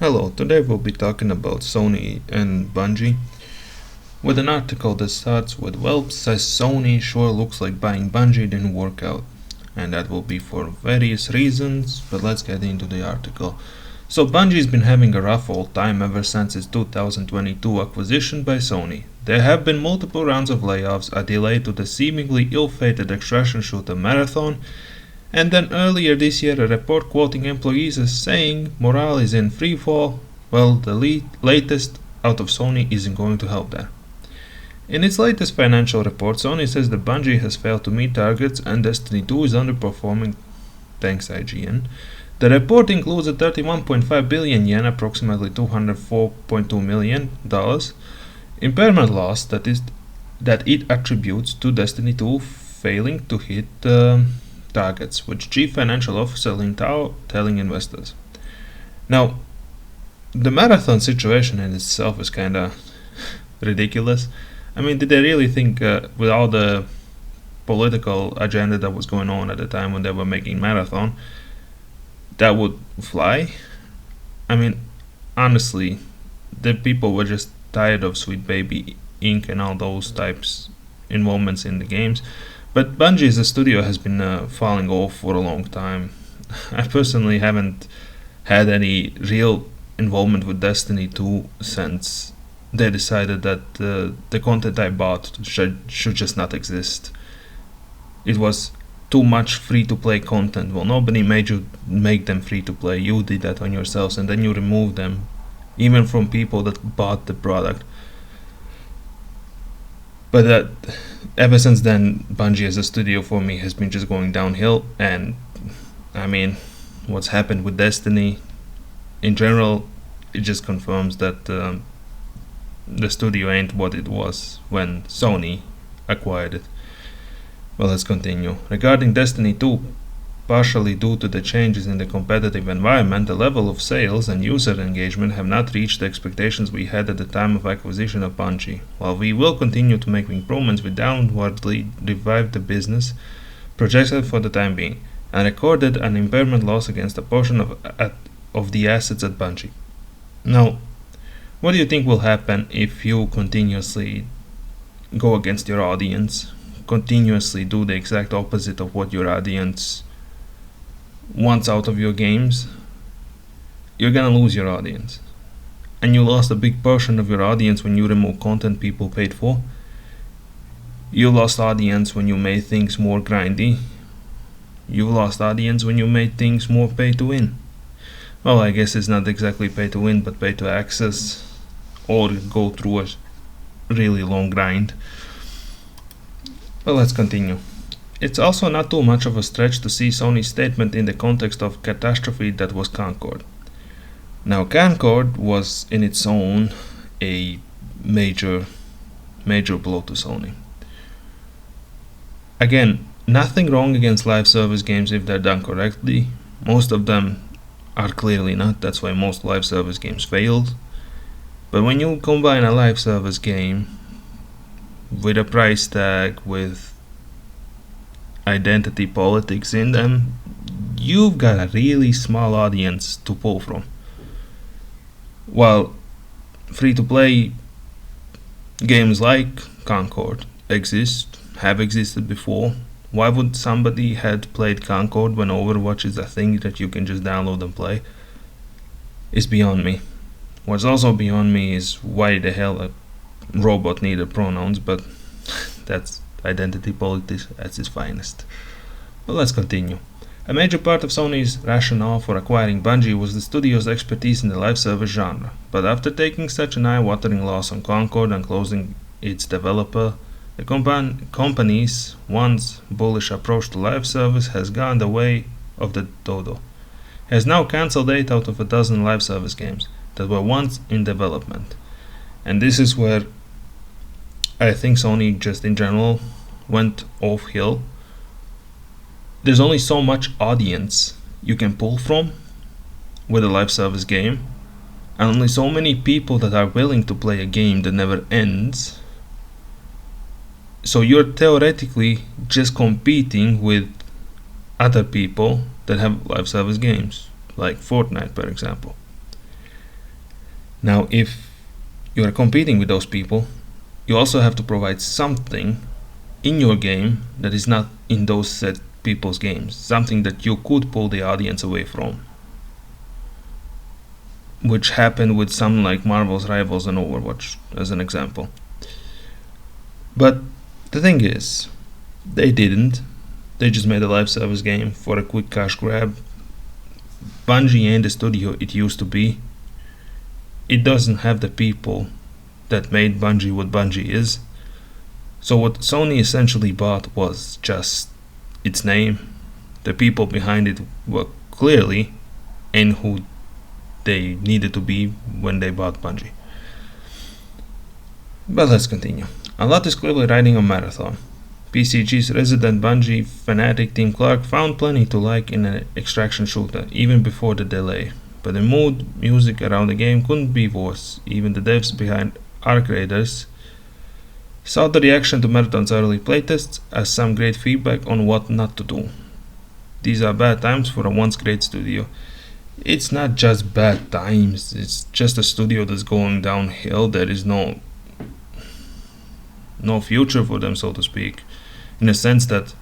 Hello, today we'll be talking about Sony and Bungie with an article that starts with Welp says Sony sure looks like buying Bungie didn't work out. And that will be for various reasons, but let's get into the article. So Bungie's been having a rough old time ever since its 2022 acquisition by Sony. There have been multiple rounds of layoffs, a delay to the seemingly ill-fated extraction shooter Marathon, and then earlier this year a report quoting employees as saying morale is in freefall. Well, the latest out of Sony isn't going to help that. In its latest financial report, Sony says that Bungie has failed to meet targets and Destiny 2 is underperforming, thanks IGN. The report includes a 31.5 billion yen, approximately $204.2 million, impairment loss that it attributes to Destiny 2 failing to hit targets, with Chief Financial Officer Lin Tao telling investors. Now, the Marathon situation in itself is kinda ridiculous. I mean, did they really think with all the political agenda that was going on at the time when they were making Marathon, that would fly? I mean, honestly, the people were just tired of Sweet Baby Inc. and all those types involvements in the games. But Bungie as a studio has been falling off for a long time. I personally haven't had any real involvement with Destiny 2 since they decided that the content I bought should just not exist. It was too much free-to-play content. Well, nobody made you make them free-to-play. You did that on yourselves, and then you removed them, even from people that bought the product. But ever since then, Bungie as a studio for me has been just going downhill, and I mean, what's happened with Destiny in general, it just confirms that the studio ain't what it was when Sony acquired it. Well, let's continue. Regarding Destiny 2, partially due to the changes in the competitive environment, the level of sales and user engagement have not reached the expectations we had at the time of acquisition of Bungie. While we will continue to make improvements, we downwardly revived the business projected for the time being, and recorded an impairment loss against a portion of the assets at Bungie. Now, what do you think will happen if you continuously go against your audience, continuously do the exact opposite of what your audience wants out of your games? You're gonna lose your audience. And you lost a big portion of your audience when you remove content people paid for. You lost audience when you made things more grindy. You lost audience when you made things more pay to win. Well, I guess it's not exactly pay to win, but pay to access, or go through a really long grind. Well, let's continue. It's also not too much of a stretch to see Sony's statement in the context of catastrophe that was Concord. Now, Concord was in its own a major blow to Sony. Again, nothing wrong against live service games if they're done correctly. Most of them are clearly not. That's why most live service games failed. But when you combine a live service game with a price tag, with identity politics in them, you've got a really small audience to pull from. While free-to-play games like Concord have existed before, why would somebody had played Concord when Overwatch is a thing that you can just download and play? It's beyond me. What's also beyond me is why the hell a robot needed pronouns, but that's identity politics at its finest. Well, let's continue. A major part of Sony's rationale for acquiring Bungie was the studio's expertise in the live service genre, but after taking such an eye-watering loss on Concord and closing its developer, the company's once bullish approach to live service has gone the way of the dodo. It has now cancelled 8 out of a dozen live service games that were once in development. And this is where I think Sony just in general went off hill. There's only so much audience you can pull from with a live service game, and only so many people that are willing to play a game that never ends. So you're theoretically just competing with other people that have live service games, like Fortnite, for example. Now, if you are competing with those people, you also have to provide something in your game that is not in those set people's games, something that you could pull the audience away from, which happened with some like Marvel's Rivals and Overwatch as an example. But the thing is, they didn't. They just made a live service game for a quick cash grab. Bungie ain't the studio it used to be. It doesn't have the people that made Bungie what Bungie is. So what Sony essentially bought was just its name. The people behind it were clearly in who they needed to be when they bought Bungie. But let's continue. A lot is clearly riding on Marathon. PCG's resident Bungie fanatic Tim Clark found plenty to like in an extraction shooter, even before the delay. But the mood music around the game couldn't be worse. Even the devs behind Arc Raiders saw the reaction to Marathon's early playtests as some great feedback on what not to do. These are bad times for a once great studio. It's not just bad times, it's just a studio that's going downhill. There is no future for them, so to speak, in a sense that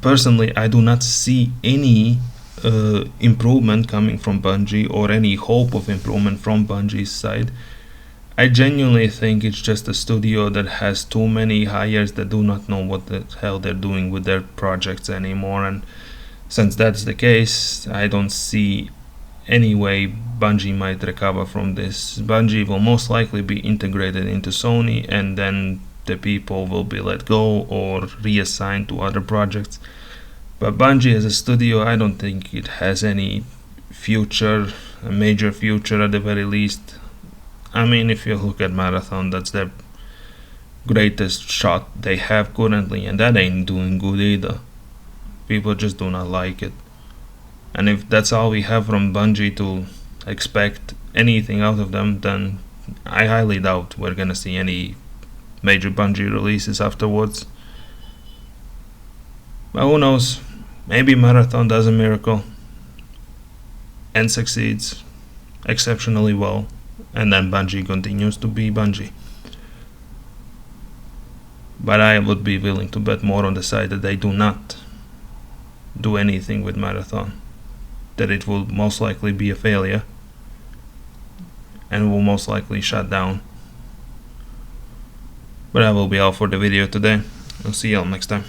personally I do not see any improvement coming from Bungie or any hope of improvement from Bungie's side. I genuinely think it's just a studio that has too many hires that do not know what the hell they're doing with their projects anymore, and since that's the case, I don't see any way Bungie might recover from this. Bungie will most likely be integrated into Sony, and then the people will be let go or reassigned to other projects. But Bungie as a studio, I don't think it has any future, a major future at the very least. I mean, if you look at Marathon, that's their greatest shot they have currently, and that ain't doing good either. People just do not like it. And if that's all we have from Bungie to expect anything out of them, then I highly doubt we're gonna see any major Bungie releases afterwards. But who knows? Maybe Marathon does a miracle and succeeds exceptionally well, and then Bungie continues to be Bungie. But I would be willing to bet more on the side that they do not do anything with Marathon, that it will most likely be a failure and will most likely shut down. But that will be all for the video today. I'll see y'all next time.